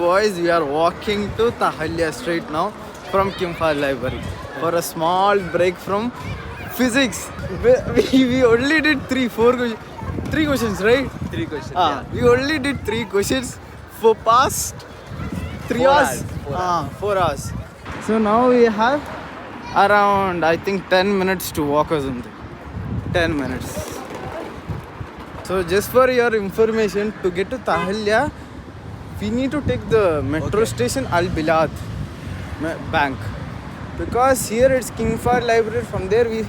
boys, we are walking to Tahalya Street now from Kimphal Library for a small break from physics. We only did three questions, right? Three questions. We only did 3 questions for past 3 hours. 4 hours. So now we have around, I think, 10 minutes to walk or something. 10 minutes. So just for your information, to get to Tahalya, we need to take the metro station Al Bilad Bank. Because here it's Kimphal Library. From there we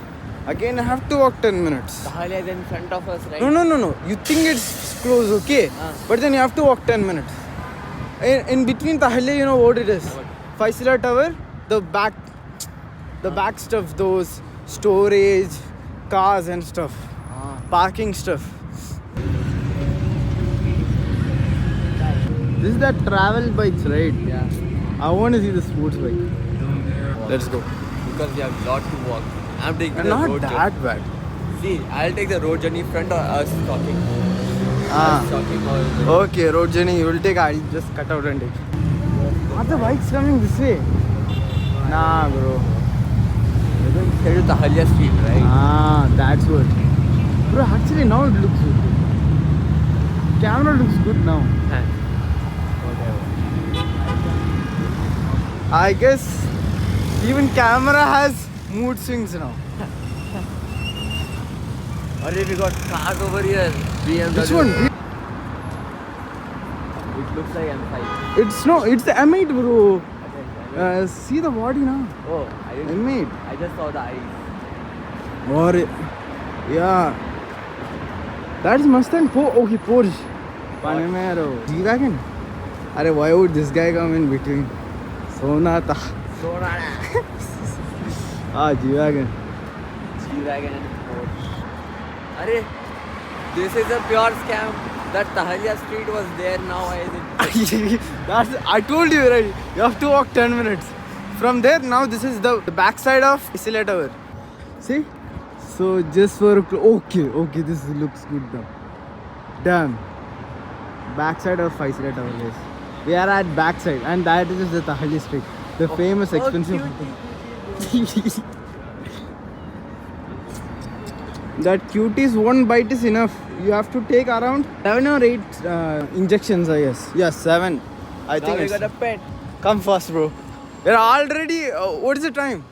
again have to walk 10 minutes. Tahalya is in front of us, right? No. You think it's close, okay? But then you have to walk 10 minutes. In between Tahalya, you know what it is? Faisala Tower, the back stuff, those storage, cars and stuff, parking stuff. This is that travel bikes, right? Yeah. I want to see the sports bike. Let's go. Because we have a lot to walk. I'm taking the Not road that journey. bad. See, I'll take the road journey front or us talking. Us talking or... Okay, road journey you will take. I'll just cut out and take. Are the bikes coming this way? Nah, bro. We're going to head to Tahalya Street, right? That's what. Bro, actually now it looks good. Camera looks good now. Whatever. I guess even camera has mood swings now. Or if we got cars over here, BMW. Which one? It looks like M5. It's the M8, bro. See the body now. Oh, I didn't. M8. I just saw the eyes. Or yeah. That is Mustang. Okay, Porsche. Panamera. G-Wagon. Arey, why would this guy come in between? Sonata. G-Wagon. G-Wagon and Porsche. Arey, this is a pure scam. That Tahalya Street was there, now I told you, right? You have to walk 10 minutes. From there, now this is the backside of Faisala Tower. See? So just for okay, this looks good now. Damn. Backside of Faisala Tower, guys. We are at backside, and that is the Tahalya Street, the famous expensive. That cuties, one bite is enough. You have to take around 7 or 8 injections, I guess. Yes, 7. I think we it's... got a pet. Come fast, bro. We're already... what is the time?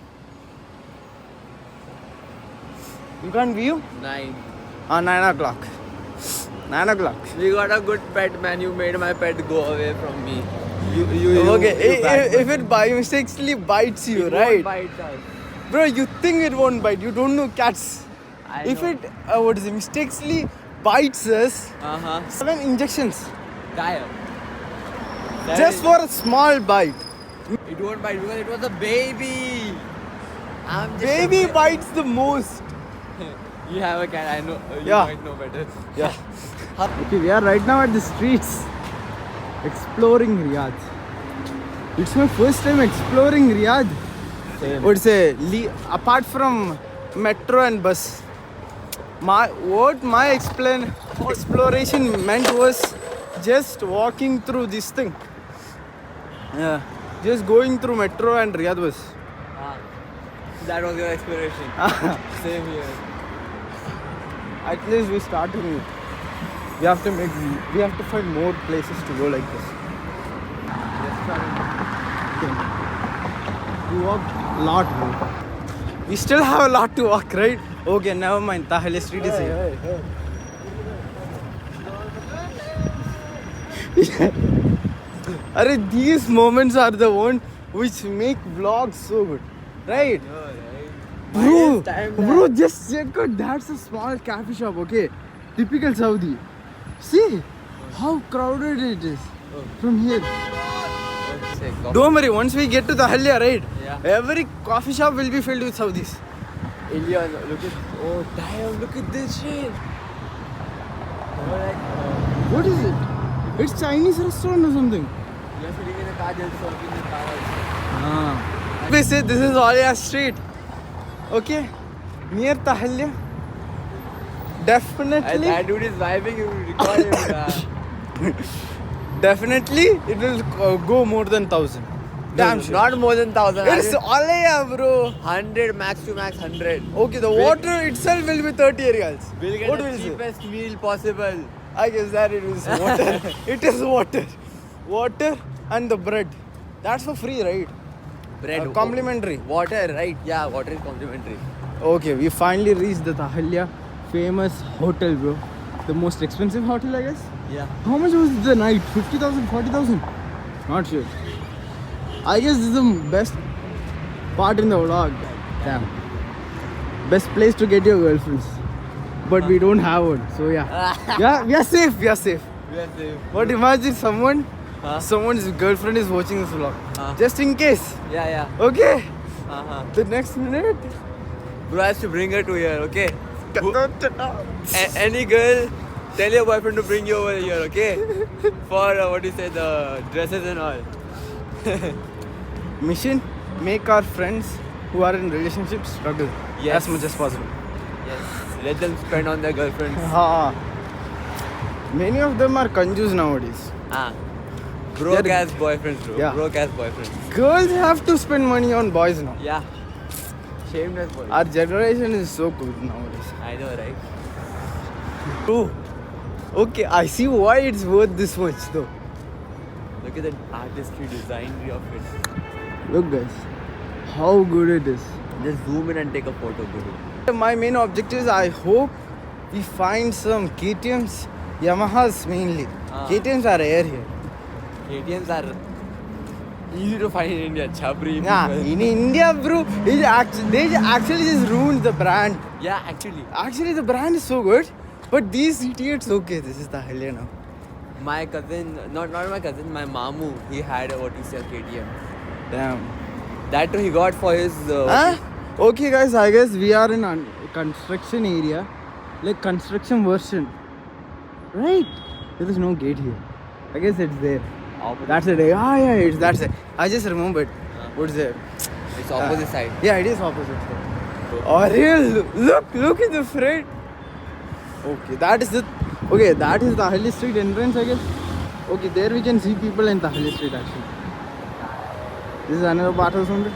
You can't view? 9. 9 o'clock. 9 o'clock. We got a good pet, man. You made my pet go away from me. If it by mistakenly bites you, It right? won't bite us. Bro, you think it won't bite. You don't know cats. I If know. it mistakenly bites us, 7 injections. Dire. Just for a small bite. It won't bite because it was a baby. I'm just Baby a... bites the most. You have a cat, I know. You Yeah. might know better. Yeah. Okay, we are right now at the streets exploring Riyadh. It's my first time exploring Riyadh. Same. Would say apart from metro and bus. My exploration meant was just walking through this thing. Yeah, just going through metro and Riyadh bus. That was your exploration. Same here. At least we started it. We have to find more places to go like this. We walked a lot, bro. We still have a lot to walk, right? Okay, never mind. Tahalya Street is here. Arey, these moments are the one which make vlogs so good, right? Bro, just check out. That's a small cafe shop, okay? Typical Saudi. See how crowded it is from here. Don't worry, once we get to Tahalya, right? Yeah. Every coffee shop will be filled with Saudis. Ilya, look at... Oh, damn, look at this shit. What is it? It's Chinese restaurant or something. You're sitting in a car just serving the car. We say this is Alia Street. Okay? Near Tahalya. Definitely. That dude is vibing, you record him. definitely it will go more than 1,000. Damn sure. Not more than 1,000. It's Alaya, bro. 100 max to max 100. Okay, the water itself will be 30 reals. We'll get What the will you say? cheapest meal possible. I guess that it is water. It is water. Water and the bread. That's for free, right? Bread. Complimentary. Water, right? Yeah, water is complimentary. Okay, we finally reached the Tahalya famous hotel, bro. The most expensive hotel, I guess. Yeah. How much was the night? 50,000, 40,000? Not sure. I guess this is the best part in the vlog. Damn. Best place to get your girlfriends. But we don't have one, so yeah. Yeah, we are safe, we are safe. Yes, yes. But imagine someone's girlfriend is watching this vlog. Just in case. Yeah. Okay? Uh-huh. The next minute. Bro has to bring her to here, okay? Any girl, tell your boyfriend to bring you over here, okay? For what do you say, the dresses and all. Mission, make our friends who are in relationships struggle Yes. as much as possible. Yes. Let them spend on their girlfriends. Many of them are conjuice nowadays. Broke They're- ass boyfriends, bro. Yeah. Broke ass boyfriends. Girls have to spend money on boys now. Yeah. Shameless boy. Our generation is so good nowadays. I know, right? Oh, okay, I see why it's worth this much though. Look at the artistry design of it. Look guys, how good it is. Just zoom in and take a photo, bro. My main objective is I hope we find some KTMs, Yamahas mainly. KTMs are rare here. KTMs are easy to find in India. Chabri. Yeah, in India, bro, they actually just ruined the brand. Yeah, actually. Actually, the brand is so good, but these idiots, okay, this is the Tahalya now. My cousin, not my cousin, my mamu, he had a OTCL KTM. Damn. That too he got for his. Huh? Okay, guys, I guess we are in a construction area, like construction version. Right? There is no gate here. I guess it's there. Opposite. That's it. Yeah, that's it. I just remembered. What's there? It's opposite side. Yeah, it is opposite side. Oh, real. Look at the front. Okay, that is the Tahalya Street entrance, I guess. Okay, there we can see people in Tahalya Street actually. This is another part or something.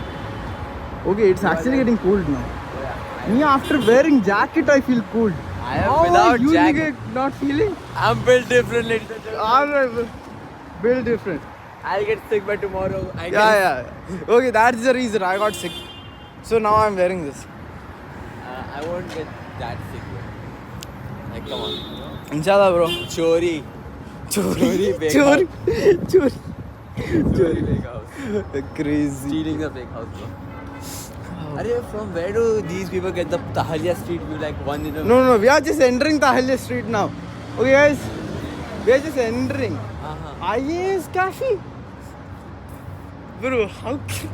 Okay, it's actually getting cold now. Me, after wearing jacket, I feel cold. I am How without are you jacket. not feeling? I'm built different, ladies and gentlemen. Alright, build different. I'll get sick by tomorrow. I guess. Yeah. Okay, that's the reason I got sick. So now I'm wearing this. I won't get that sick, bro. Like, come on. Inshallah, bro. Chori. Chori. bake Chori. Chori. Chori bake house. Crazy. Stealing the bake house, bro. Arey, from where do these people get the Tahalya Street view like one in a... No, we are just entering Tahalya Street now. Okay, guys. We are just entering. IAS Cafe. Bro, how cute.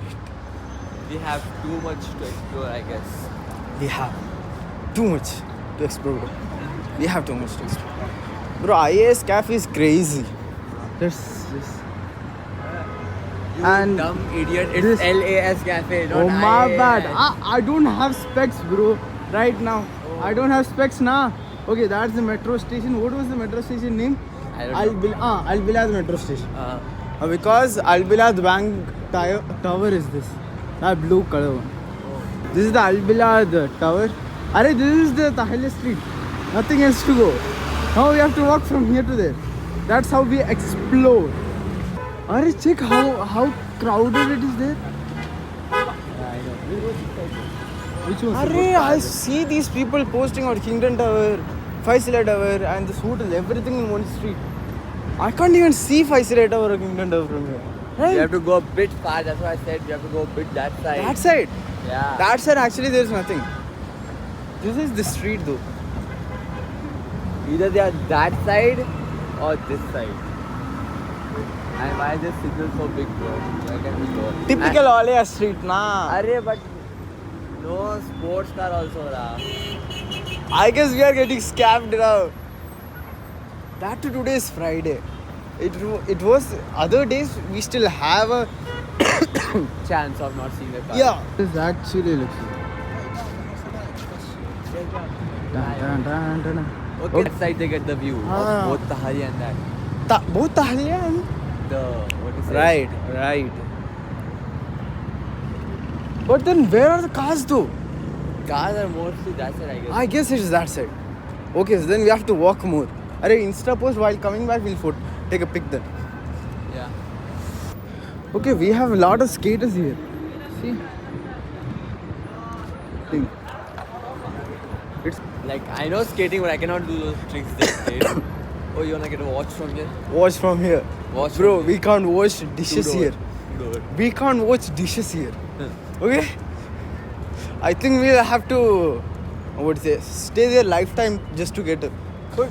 We have too much to explore, I guess. We have too much to explore. We have too much to explore. Bro, IAS Cafe is crazy. There's this. You And dumb idiot. It's this- LAS Cafe, not Oh my IAS. bad. I don't have specs, bro. Right now. I don't have specs now. Okay, that's the metro station. What was the metro station name? I don't know. Al Bilad metro station. Uh, Because Al Bilad Bank tower is this. That blue color one. This is the Al Bilad tower. Arey, this is the Tahalya Street. Nothing else to go. Now we have to walk from here to there. That's how we explore. Arey, check how crowded it is there. which one? Arey, I see these people posting on Kingdom Tower, Faisal Tower, and this hotel, everything in one street. I can't even see Faisal Tower or Kingdom Tower from here. Right? You have to go a bit far. That's why I said you have to go a bit that side. That side. Yeah. That side actually there's nothing. This is the street though. Either they are that side or this side. And why is this signal so big, bro? Why can't we go? Typical Alaya street, nah. Arey, but no sports car also, lah. I guess we are getting scammed now. That too today is Friday. It was other days we still have a Chance of not seeing the car. yeah. This actually looks. Dun, dun, dun, dun, dun. Okay, that side they get the view Ah. of both Tahalya and that. Both Tahalya and... what is it? Right. But then where are the cars though? Cars are mostly that side, I guess. I guess it's that side. Okay, so then we have to walk more. Arey, Insta post while coming back, we'll take a pic then. Yeah. Okay, we have a lot of skaters here. See? Thing. It's Like, I know skating, but I cannot do those tricks they skate. Oh, you wanna get a watch from here? watch from here. Watch Bro, from we can't watch dishes Two-door. here. Two-door. We can't watch dishes here. Okay? I think we'll have to stay there lifetime just to get it. But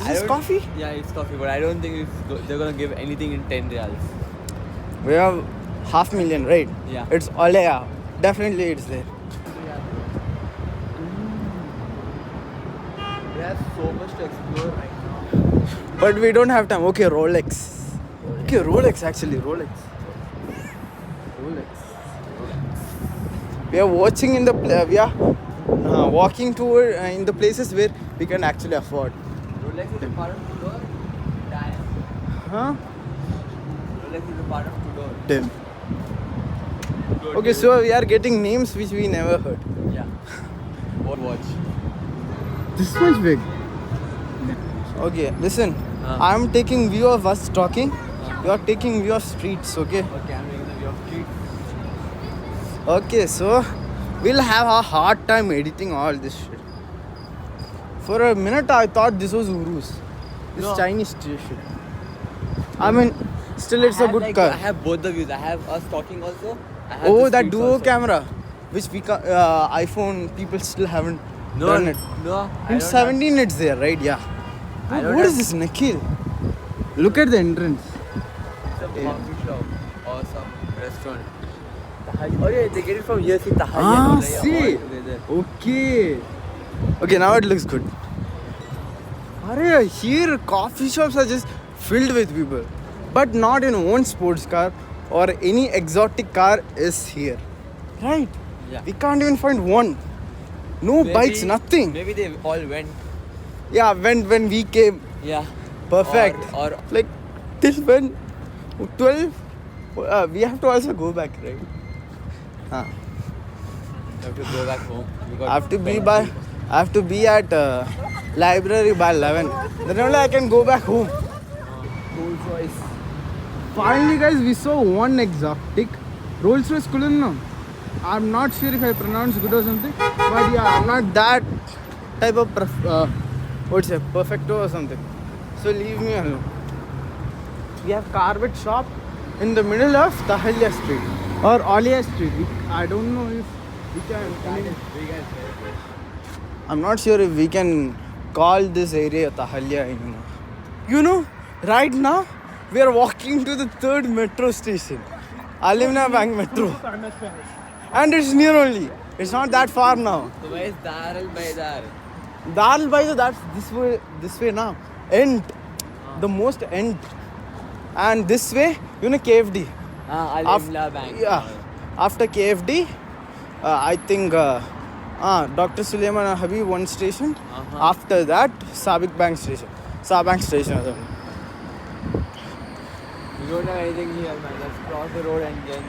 I is don't- coffee? Yeah, it's coffee, but I don't think they're gonna give anything in 10 reals. We have 500,000, right? Yeah. It's Alea. Definitely it's there. We have so much to explore right now. But we don't have time. Okay, Rolex. Okay, Rolex actually. Rolex. We are watching in the we are walking toward in the places where we can actually afford. Rolex is a part of Tudor. Damn. Huh? Rolex is a part of Tudor. Damn. Okay, so we are getting names which we never heard. Yeah. What watch? This much big. Okay, listen. I'm taking view of us talking. You are taking view of streets. Okay. Okay, I'm taking the view of street. Okay, so we'll have a hard time editing all this shit. For a minute, I thought this was Urus. This No. Chinese shit. I mean, still it's a good car. I have both the views. I have us talking also. I have Oh, the that streets duo also. camera, which iPhone people still haven't No, done it. no. I In don't 17, it's there, right? Yeah. I don't What have- is this, Nikhil? Look at the entrance. Some coffee shop or some restaurant. Oh yeah, they get it from here. See Tahali Ah, and Malaya see. all together. Okay. Okay, now it looks good. Arey, here coffee shops are just filled with people. But not in one sports car or any exotic car is here. Right? Yeah. We can't even find one. No bikes, nothing. Maybe they all went. Yeah, when we came. Yeah. Perfect. Or Like, till when? 12? We have to also go back, right? Huh. we have to go back home. We got I have to be at library by 11. Then only I can go back home. Rolls Royce. Finally, guys, we saw one exotic. Rolls Royce couldn't know. I'm not sure if I pronounced good or something. But yeah, I'm not that type of perfecto or something. So leave me alone. We have carpet shop in the middle of Tahalya Street or Alia Street. I don't know if we can. I'm not sure if we can call this area Tahalya anymore. You know, right now we are walking to the 3rd metro station, Alimna Bank Metro, and it's near only. It's not that far now. So where is Dar al Baydar? Dal Bhai, that's this way now. End, the most end, and this way, you know, KFD. Al Af- Imla Bank. Yeah, after KFD, I think Dr. Sulaiman Habib one station. After that, Sabik Bank station. Sabank station. or something. We don't have anything here, man. Let's cross the road and then.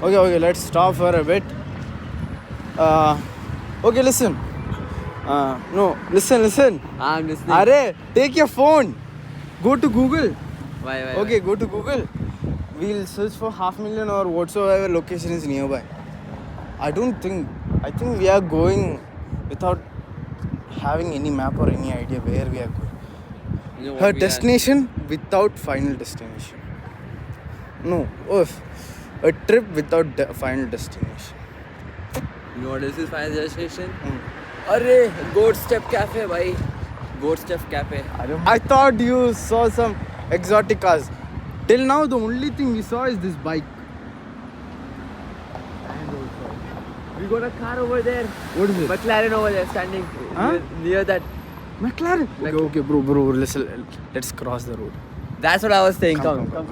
Okay, let's stop for a bit. Okay, listen. No, listen. I'm listening. Arey, take your phone. Go to Google. Why? Okay, go to Google. We'll search for 500,000 or whatsoever location is nearby. I think we are going without having any map or any idea where we are going. You know what Her we destination without final destination. No, a trip without final destination. Are. You know what this is? Final destination? Mm. Arey, Goat Step Cafe, bhai. Goat Step Cafe. I thought you saw some exotic cars. Till now, the only thing we saw is this bike. We got a car over there. What is it? McLaren over there, standing Huh? near that. McLaren. Okay, bro. Let's cross the road. That's what I was saying. Come. Come.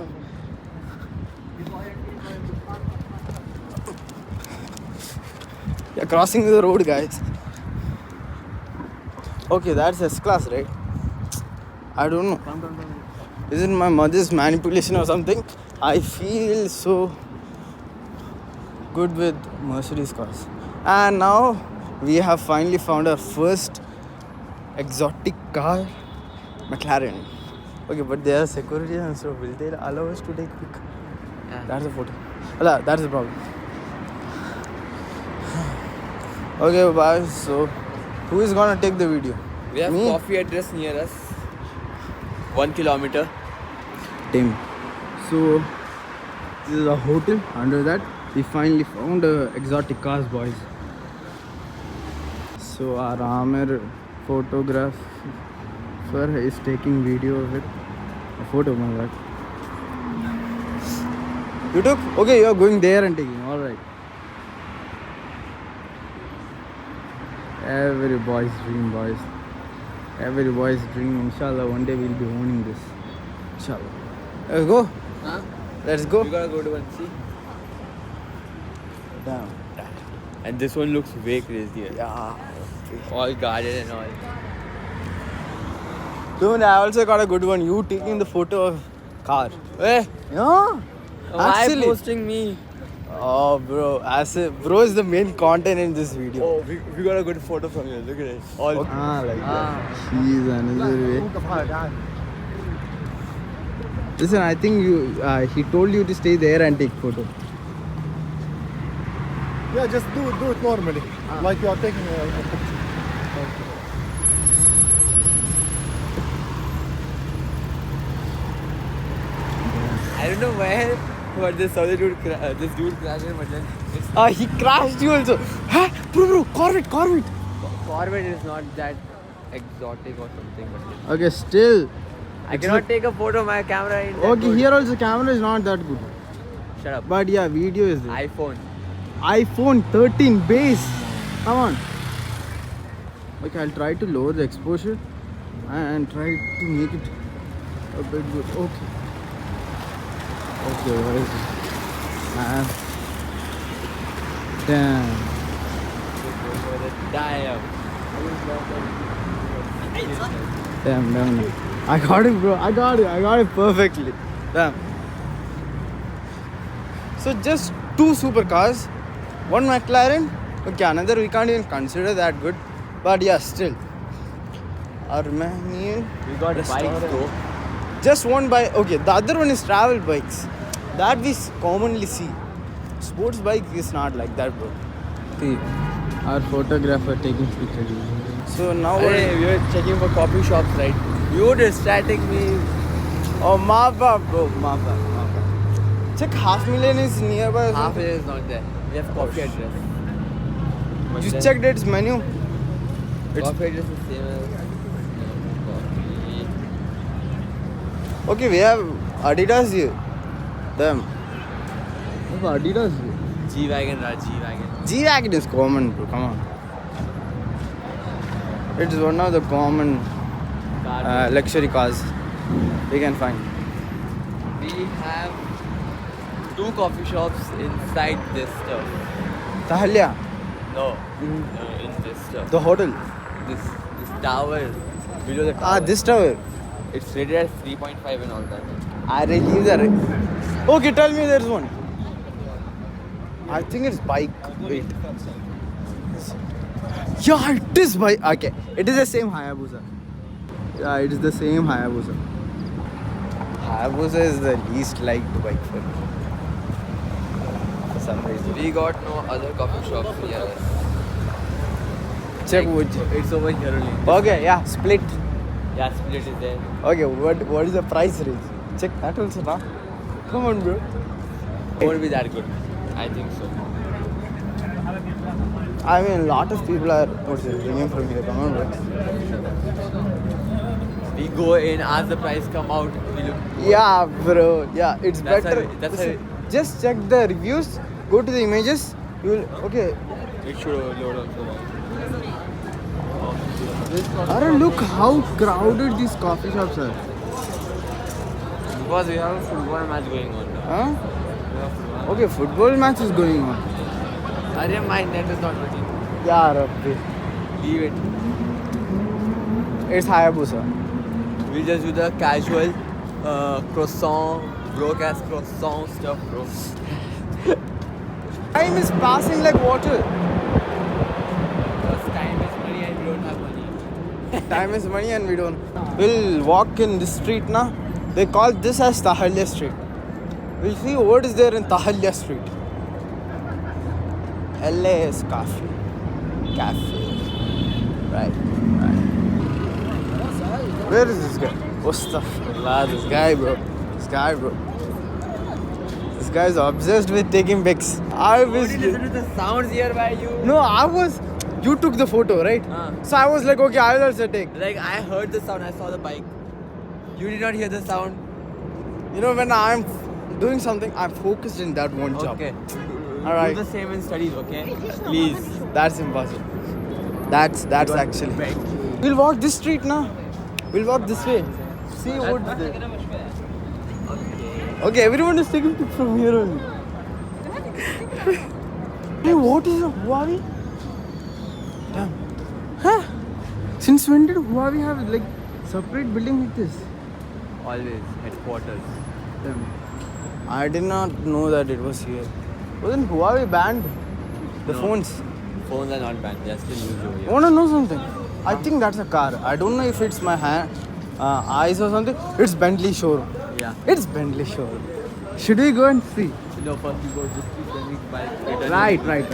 Yeah, crossing the road, guys. Okay, that's S-Class, right? I don't know. is it my mother's manipulation or something? I feel so good with Mercedes cars. And now we have finally found our first exotic car, McLaren. Okay, but there are security and so will they allow us to take pic? Yeah. That's the photo. Allah, that's the problem. Okay, bye. So, who is gonna take the video? We have Me? coffee address near us. 1 kilometer. Tim. So, this is a hotel. Under that, we finally found exotic cars, boys. So, our Amir photographer is taking video of it. A photo, my God. You took? Okay, you are going there and taking. All right. Every boy's dream, boys. Every boy's dream. Inshallah, one day we'll be owning this. Inshallah. Let's go. Huh? Let's go. We gotta go to one see. Damn. And this one looks way crazier. Yeah. All guarded and all. Dude, I also got a good one. You taking the photo of car. Hey, Yeah. why Actually. posting me? Oh, bro. Bro is the main content in this video. Oh, we got a good photo from here. Look at it. All. Like that. Ah. He's another way. Listen, I think he told you to stay there and take photo. Yeah, just do it normally, like you are taking a picture. I don't know where, but this other dude, this dude crashed it, but then it's He crashed you also. Huh? Bro, Corvette. Corvette is not that exotic or something. But Okay, still. I cannot take a photo of my camera in that Okay, mode. here also camera is not that good. Shut up. But yeah, video is there. iPhone. iPhone 13 base. Come on. Okay, I'll try to lower the exposure and try to make it a bit good. Okay. Okay, what is it? Damn. Damn. I got it, bro. I got it perfectly. Damn. So just two supercars, one McLaren. Okay, another we can't even consider that good, but yeah, still. Armenian. We got bikes though. Just one bike. Okay, the other one is travel bikes. That we commonly see. Sports bike is not like that, bro. See, our photographer taking pictures. So now Hey, we were checking for coffee shops, right? You distracting me. oh, my bad, bro. My bad. Check half million is nearby. or Half something. is not there. We have coffee address. But You then checked its menu. It's Coffee address is same as coffee. okay. We have Adidas here. Them. We have Adidas here. G-Wagon, Raj, G-Wagon. G-Wagon is common, bro. Come on. It's one of the common Car. luxury cars we can find. We have 2 coffee shops inside this stuff. Tahalya, No, in this stuff. the hotel. This tower below the tower. This tower. It's rated as 3.5 and all that. I leave that. Okay, tell me there's one. I think it's bike. Wait. Yeah, it is bike. Okay, it is the same Hayabusa. Yeah, it is the same Hayabusa. Hayabusa is the least liked bike for me. For some reason. We got no other coffee shops near us. Check Like, which. it's over here only. Okay, yeah, split. Yeah, Split is there. Okay, what is the price range? Check that also, na? Come on, bro. It won't be that good. I think so. I mean, a lot of people are bringing from here. Come on, bro. We go in, as the price come out, we look. Yeah, bro. Yeah, it's That's better. how- that's Listen, how- just check the reviews. Go to the images. You will. Okay. It should load also. Arun, look how crowded these coffee shops are. Because we have a football match going on now. Huh? We have football. Okay, football match is going on. Arey, my net is not working. Yeah, Rabbi. Leave it. It's Hayabusa. We just do the casual croissant, broke ass croissant stuff, bro. Time is passing like water. Because time is money and we don't have money. Time is money and we don't. We'll walk in this street now. They call this as Tahalya Street. We'll see what is there in Tahalya Street. LA's Cafe. Right. Where is this guy? Astaghfirullah, this guy, bro. This guy is obsessed with taking pics. I was. Listen to the sounds here by you. No, I was. You took the photo, right? So I was like, okay, I'll also take. Like I heard the sound, I saw the bike. You did not hear the sound. You know, when I'm doing something, I'm focused in that one job. Okay. Alright. Do the same in studies, okay? Please. That's impossible. That's actually. We'll walk this street now. We'll walk this way. See what's there. Okay, everyone is taking pictures from here only. Hey, what is a Huawei? Damn. Huh? Since when did Huawei have like separate building like this? Always headquarters. Damn. I did not know that it was here. Wasn't Huawei banned? The No. phones. Phones are not banned, they are still used over You here. wanna know something? I think that's a car. I don't know if it's my eyes or something. It's Bentley showroom. Yeah. It's Bentley showroom. Should we go and see? No, first we go this street, then we bike. Right.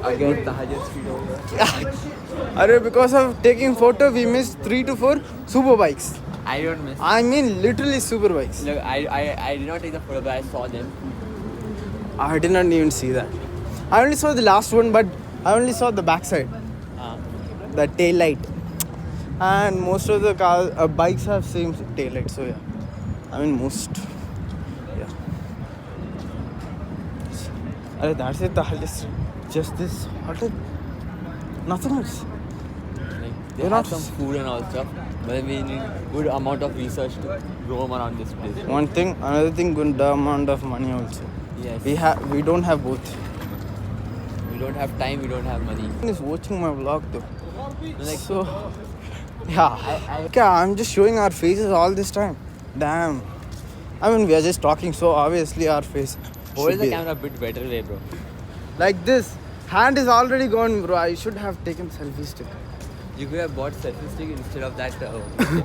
Again, Tahaja Street over here. Arey, because of taking photo, we missed 3 to 4 super bikes. I don't miss. I mean, literally super bikes. Look, I did not take the photo, but I saw them. I did not even see that. I only saw the last one, but I only saw the backside, the tail light. And most of the cars, bikes have same tail light. So yeah, I mean most. Yeah. Arey, that's it. Just this hotel. Nothing else. Like, they You're have not- some food and all stuff, but we need good amount of research to roam around this place. One thing, another thing, good amount of money also. Yes. We don't have both. We don't have time, we don't have money. Is watching my vlog though. Like, So yeah. Okay, I'm just showing our faces all this time. Damn. I mean, we are just talking, so obviously our face. hold should the be camera a bit better way, bro. like this. Hand is already gone, bro. I should have taken selfie stick. You could have bought selfie stick instead of that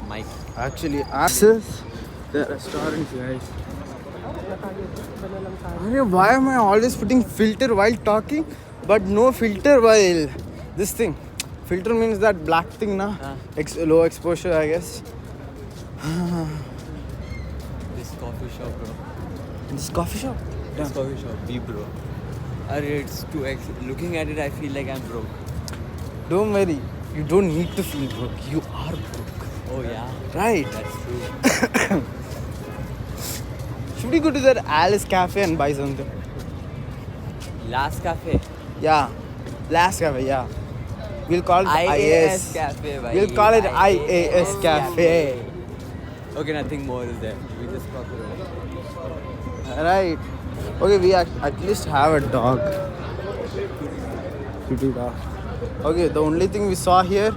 mic. Actually, access the restaurants, guys. Arey, why am I always putting filter while talking, but no filter while this thing? Filter means that black thing, na? Low exposure, I guess. This coffee shop, bro. This coffee shop. This coffee shop, be bro. It's too looking at it, I feel like I'm broke. Don't worry. You don't need to feel broke. You are broke. Oh yeah, Right. that's true. Should we go to that Alice Cafe and buy something? Last cafe. Yeah. Last cafe, yeah. We'll call it IAS. cafe. Bhai. We'll call it IAS Cafe. Okay, nothing more is there. We just cross the road. Right. Okay, we at least have a dog. Kitty dog. Okay, the only thing we saw here.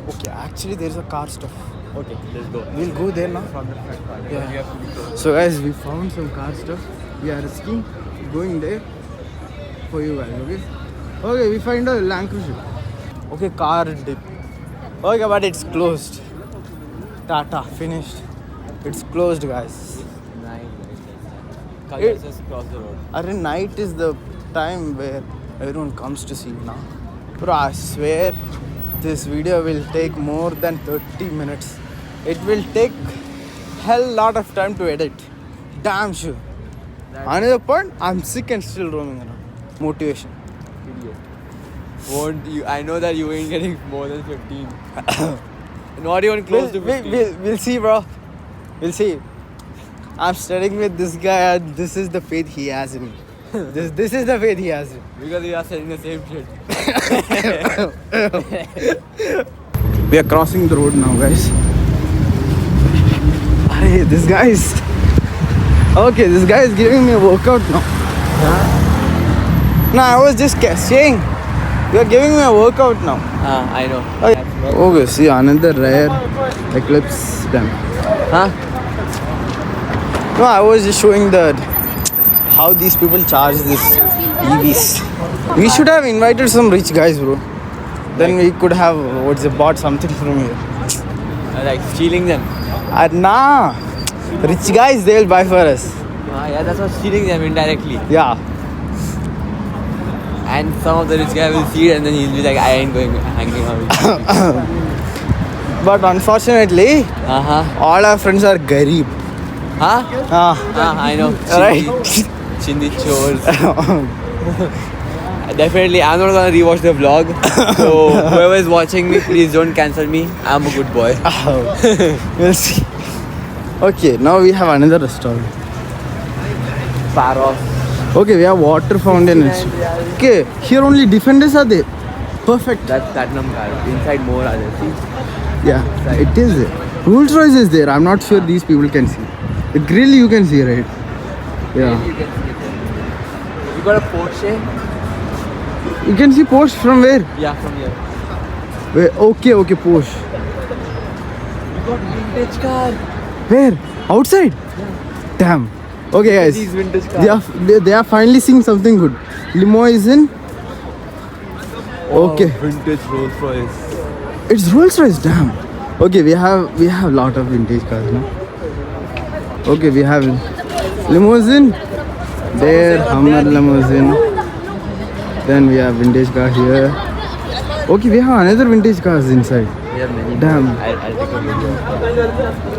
Okay, actually there's a car stuff. Okay, let's go. We'll go there now. From the front part. Yeah. You have to be close. So guys, we found some car stuff. We are risking going there for you guys, okay? Okay, we find a Land Cruiser. Okay, car dip. Okay, but it's closed. Tata, finished. It's closed, guys. Nice. Come, It- let's just cross the road. At night is the time where everyone comes to see now. Bro, I swear this video will take more than 30 minutes. It will take hell lot of time to edit. Damn sure. Another point, I'm sick and still roaming around. Motivation. Idiot. Won't you? I know that you ain't getting more than 15. Not even close to 15. We'll see, bro. We'll see. I'm studying with this guy and this is the faith he has in me. This is the faith he has in me. Because we are saying the same shit. We are crossing the road now, guys. Hey, this guy is... Okay, this guy is giving me a workout now. No, I was just saying. You are giving me a workout now. I know. Okay, see, another rare eclipse done. Huh? No, I was just showing that how these people charge this EVs. We should have invited some rich guys, bro. Then we could have bought something from here. Like stealing them. Nah, rich guys they'll buy for us. Yeah, that's what stealing them indirectly. Yeah. And some of the rich guy will see it and then he'll be like, I ain't going hanging out with you. But unfortunately, all our friends are garib. Huh? I know. Right? Chindi chores. Definitely, I'm not gonna rewatch the vlog. So whoever is watching me, please don't cancel me. I'm a good boy. We'll see. Okay, now we have another restaurant. Paros. Okay, we have water fountain. Okay, here only defenders are there. Perfect. That's Platinum car. Inside more are there. See? Yeah, it is there. Rolls Royce is there. I'm not sure these people can see. The grill you can see, right? Yeah. You can see it. You got a Porsche? You can see Porsche from where? Yeah, from here. Where? Okay, Porsche. You got vintage car. Where? Outside? Yeah. Damn. Okay, guys. These vintage cars. They are finally seeing something good. Limo is in. Oh, Okay. Vintage Rolls Royce. It's Rolls Royce. Damn. Okay, we have lot of vintage cars now. Okay, we have limousine. There, Hummer limousine. Then we have vintage car here. Okay, we have another vintage cars inside. We have many. Damn. I'll take a video.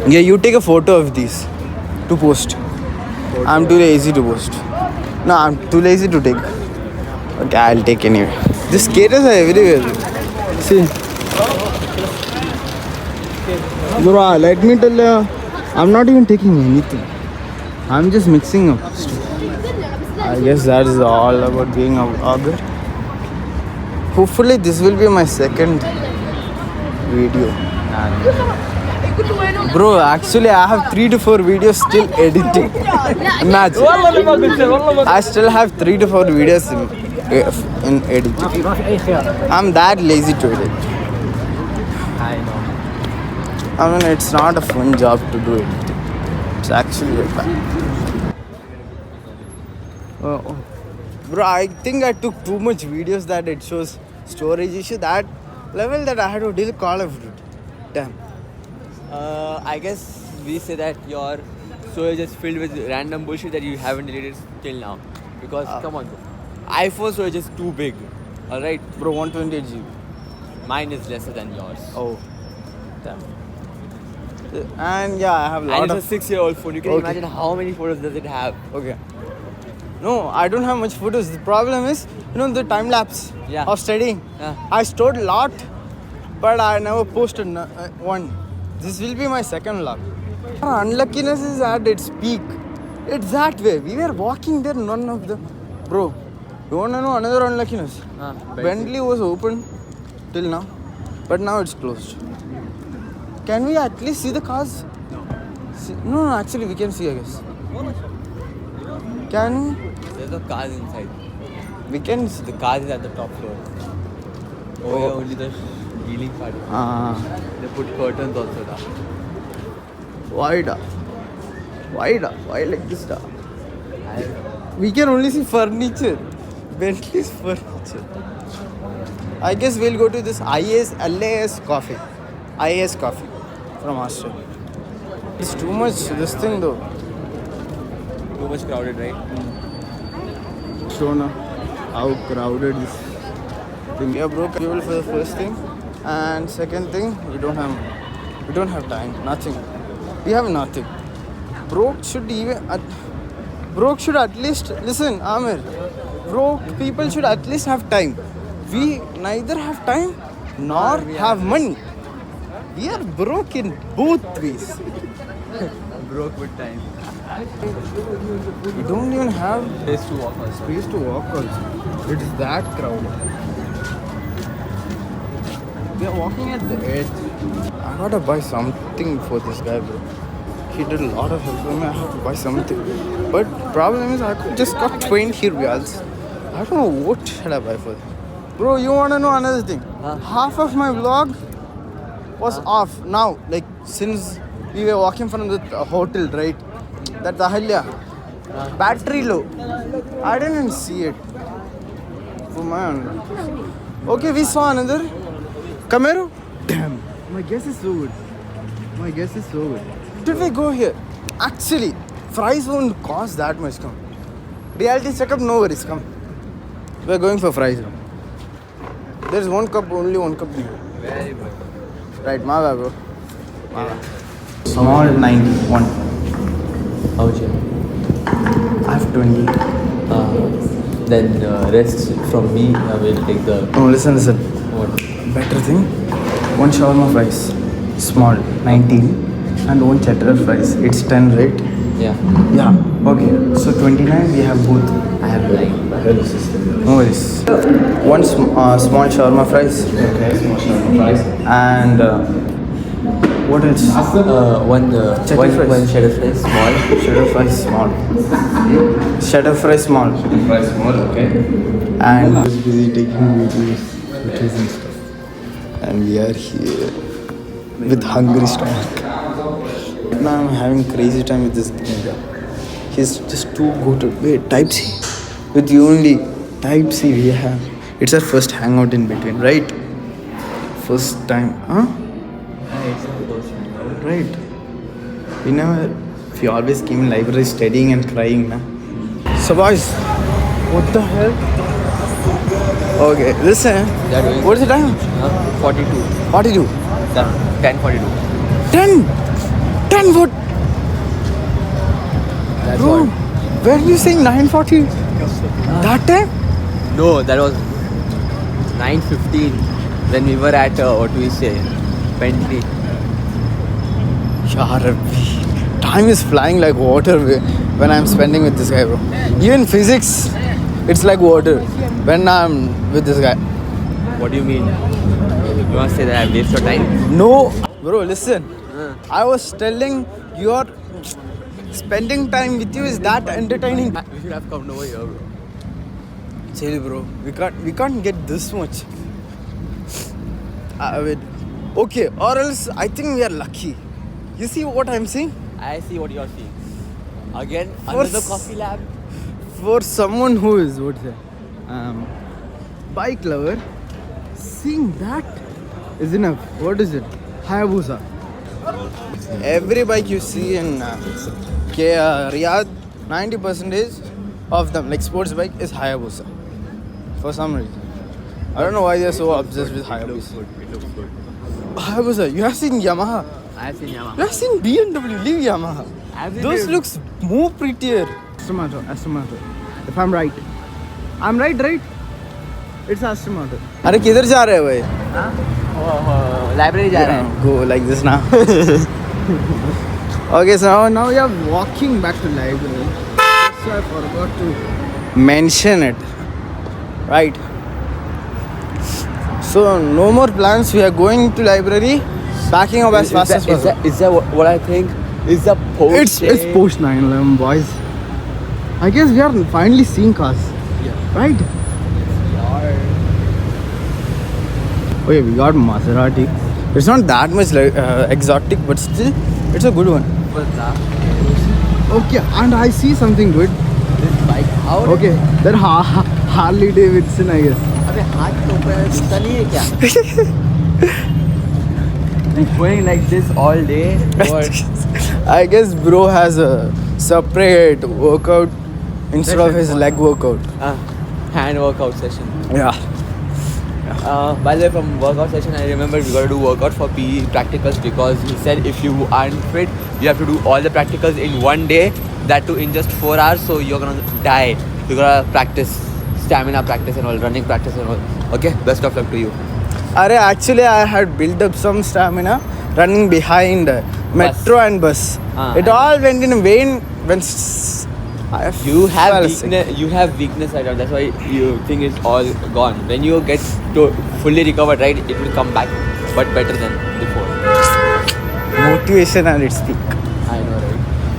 Yeah, you take a photo of these to post. I'm too lazy to post. No, I'm too lazy to take. Okay, I'll take anyway. The skaters are everywhere. See. Bro, let me tell you, I'm not even taking anything. I'm just mixing up stuff. I guess that is all about being a vlogger. Hopefully this will be my second video. Bro, actually I have 3 to 4 videos still editing. Imagine. I still have 3 to 4 videos in editing. I'm that lazy to edit. I know. I mean, it's not a fun job to do it. It's actually very bad. Bro, I think I took too much videos that it shows storage issue. That level that I had to delete Call of Duty. Damn. I guess we say that your storage is filled with random bullshit that you haven't deleted till now. Because come on, bro. iPhone storage is too big. Alright? Bro, 128 GB. Mine is lesser than yours. Oh. Damn. And yeah, I have a lot And of... it's a 6-year-old phone. You can Okay. imagine how many photos does it have. Okay. No, I don't have much photos. The problem is, the time lapse Yeah. of studying. Yeah. I stored a lot, but I never posted one. This will be my second vlog. Unluckiness is at its peak. It's that way. We were walking there, none of them. Bro, you want to know another unluckiness? Bentley was open till now, but now it's closed. Can we at least see the cars? No, actually we can see, I guess. Can we? There's no cars inside. We can see. The cars is at the top floor. Oh, yeah, only the healing part. They put curtains also now. Why like this? We can only see furniture. Bentley's furniture. I guess we'll go to this LAS coffee. IAS coffee from Australia. It's too much, this thing though. Too much crowded, right? Show now how crowded this thing. Yeah, broke fuel for the first thing, and second thing, we don't have time. Nothing. We have nothing. Broke should at least listen, Amir. Broke people should at least have time. We neither have time nor have money. We are broke in both ways. Broke with time. We don't even have Space to walk also. space to walk also. It is that crowded. We are walking at the edge. I gotta buy something for this guy, bro. He did a lot of help for me. I have to buy something. But problem is, I just got 20 reals. I don't know what should I buy for this. Bro, you wanna know another thing? Half of my vlog was off now. Like since we were walking from the hotel, right? That's Ahalya. Battery low. I didn't see it. Oh man. Okay, we saw another. Camaro. Damn. My guess is so good. My guess is so good. Did we go here? Actually, fries won't cost that much. Come. Reality checkup, no worries. Come. We're going for fries now. There's one cup, only one cup here. Very good. Right, my bad, bro. My bad. Small 91. How much? I have 20. Then rest from me. I will take the. No, listen. What? Better thing. One shawarma fries. Small, 19. And one cheddar fries. It's 10, right? Yeah. Yeah. Okay. So 29, we have both. I have 9. No worries. One small shawarma fries. Okay, small shawarma fries. And what else? One Cheddar fries. one cheddar fries, small. Cheddar fries small. Cheddar fries small. Fries small, okay. And I was busy taking videos, pictures and stuff. And we are here with hungry stomach. Now I'm having crazy time with this thing. He's just too good. Wait, Type C. With you only. Type C we have. It's our first hangout in between, right? First time. Huh? Right. We always came in library studying and crying, na. So boys, what the hell? Okay, listen. What is the time? 42. 42. 10:42. 10! 10 what? That's Bro, what. where are you saying 9:40? That time? No, that was 9:15 when we were at what do we say, Bentley. Yaar, time is flying like water when I'm spending with this guy, bro. Even physics, it's like water when I'm with this guy. What do you mean? You want to say that I waste your time? No, bro, listen. I was telling your spending time with you is that entertaining. We should have come over here, bro. Chill, bro. We can't get this much. Wait. Okay, or else I think we are lucky. You see what I'm saying? I see what you're seeing. Again, For another s- coffee lab. For someone who is bike lover, seeing that is enough. What is it? Hayabusa. Every bike you see in Riyadh, 90% of them, like sports bike, is Hayabusa. For some reason. I don't know why they're so obsessed with Hayabusa. It looks good. Hayabusa. You have seen Yamaha. I have seen Yamaha. You have seen BMW. Leave Yamaha. I've seen Those BMW. looks more prettier. Aston Martin. If I'm right. I'm right? It's Aston Martin. अरे किधर जा रहे हो भाई? Library जा रहे हैं. Go like this now. Okay, so now we are walking back to library. So I forgot to mention it. Right. So no more plans. We are going to library, packing up as fast as possible. Is that what I think? Is the post? It's post 9/11, boys. I guess we are finally seeing cars. Yeah. Right? Okay, we got Maserati. It's not that much like, exotic, but still, it's a good one. Okay, and I see something good. This bike. How? Okay, that Harley Davidson, I guess. अबे हाथ के ऊपर दिखता नहीं है क्या? Like going like this all day. Or I guess bro has a separate workout instead of his leg workout. hand workout session. Yeah. By the way, from workout session, I remember we got to do workout for PE practicals because he said if you aren't fit, you have to do all the practicals in one day. That too in just 4 hours, so you're gonna die. You gotta practice stamina practice and all, running practice and all. Okay, best of luck to you. Actually, I had built up some stamina running behind metro and bus. It all went in vain when You have fell sick. weakness. You have weakness right now. That's why you think it's all gone. When you get to fully recovered, right, it will come back, but better than before. Motivation at its peak. I know,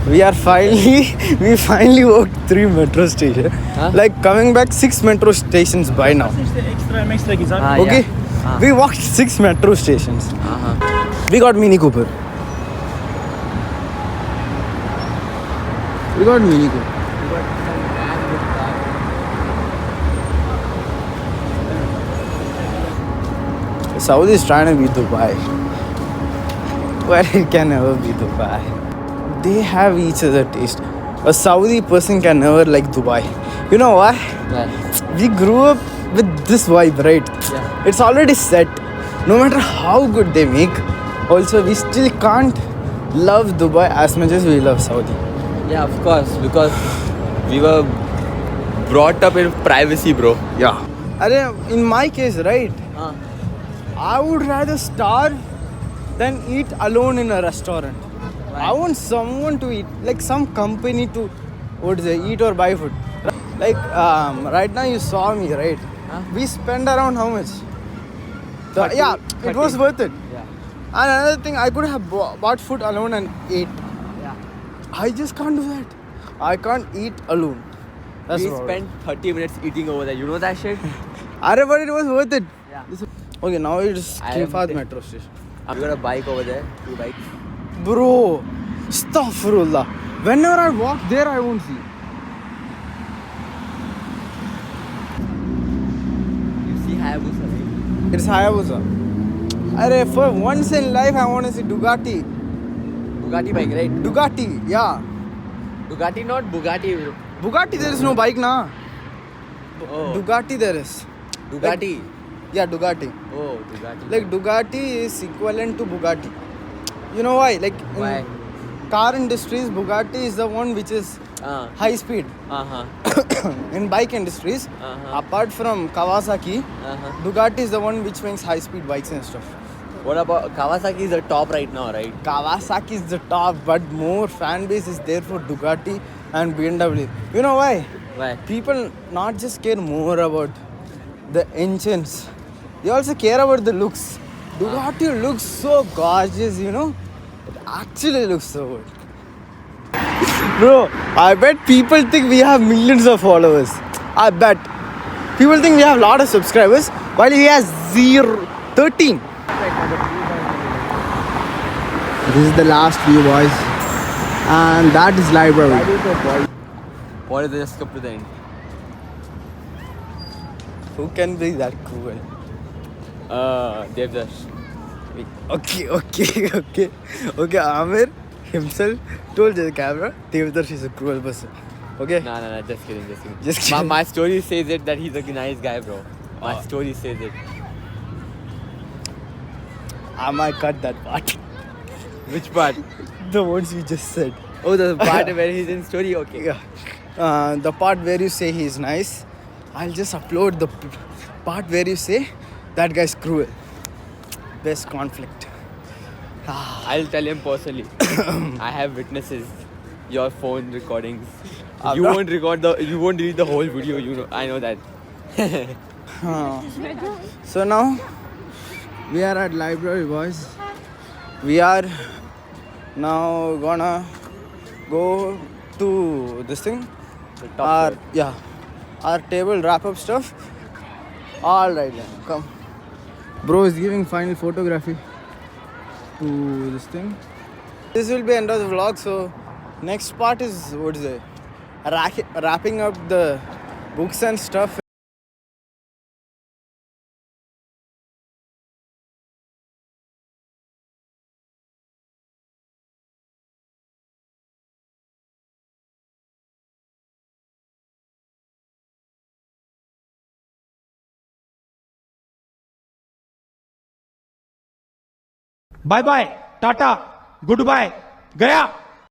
right? We finally walked 3 metro stations. Huh? Like coming back 6 metro stations by now. Okay? Yeah. We walked 6 metro stations. We got Mini Cooper. We got Mini Cooper. Saudi is trying to be Dubai. But it can never be Dubai. They have each other taste. A Saudi person can never like Dubai. You know why? Yeah. We grew up with this vibe, right? Yeah. It's already set. No matter how good they make, also we still can't love Dubai as much as we love Saudi. Yeah, of course, because we were brought up in privacy, bro. Yeah. In my case, right? I would rather starve than eat alone in a restaurant. Why? I want someone to eat, like some company to, eat or buy food. Like right now you saw me, right? Huh? We spent around how much? 30, Yeah, it was 30. worth it. Yeah. And another thing, I could have bought food alone and ate. Yeah. I just can't do that. I can't eat alone. That's We what- spent 30 minutes eating over there. You know that shit? But it was worth it. Yeah. Okay, now it's I King am Fahd thi- metro station. We got a bike over there. 2 bikes. Bro, astaghfirullah. Whenever I walk there, I won't see. You see Hayabusa, right? It's Hayabusa. For once in life, I want to see Ducati. Bugatti bike, right? Ducati, yeah. Bugatti, not Bugatti. Bro. Bugatti, there is no bike now. Oh. Ducati, there is. Ducati. Yeah, Ducati. Oh, Ducati. Like Ducati is equivalent to Bugatti. You know why? Like in Why? car industries, Bugatti is the one which is high speed. Uh-huh. In bike industries, Uh-huh. apart from Kawasaki, Uh-huh. Ducati is the one which makes high speed bikes and stuff. What about Kawasaki is the top right now, right? Kawasaki is the top, but more fan base is there for Ducati and BMW. You know why? Why? People not just care more about the engines, they also care about the looks. Ducati looks so gorgeous, you know? It actually looks so good. Bro, I bet people think we have millions of followers. I bet. People think we have a lot of subscribers, while he has 13. This is the last view, boys. And that is library. What if they just come to the end? Who can be that cruel? Devdash. Okay, Amir himself told the camera, Devdarsh is a cruel person. Okay? No, just kidding. Just kidding. My story says it that he's a nice guy, bro. My story says it. I might cut that part. Which part? The ones you just said. Oh, the part where he's in story? Okay. Yeah. The part where you say he's nice, I'll just upload the part where you say that guy's cruel. Best conflict. I'll tell him personally. I have witnesses. Your phone recordings. I'm You not- won't delete the whole video, you know. I know that. So now we are at library, boys. We are now gonna go to this thing. The top floor. Our table wrap up stuff. All right then, come. Bro is giving final photography to this thing. This will be end of the vlog. So next part is wrapping up the books and stuff. Bye bye tata goodbye गया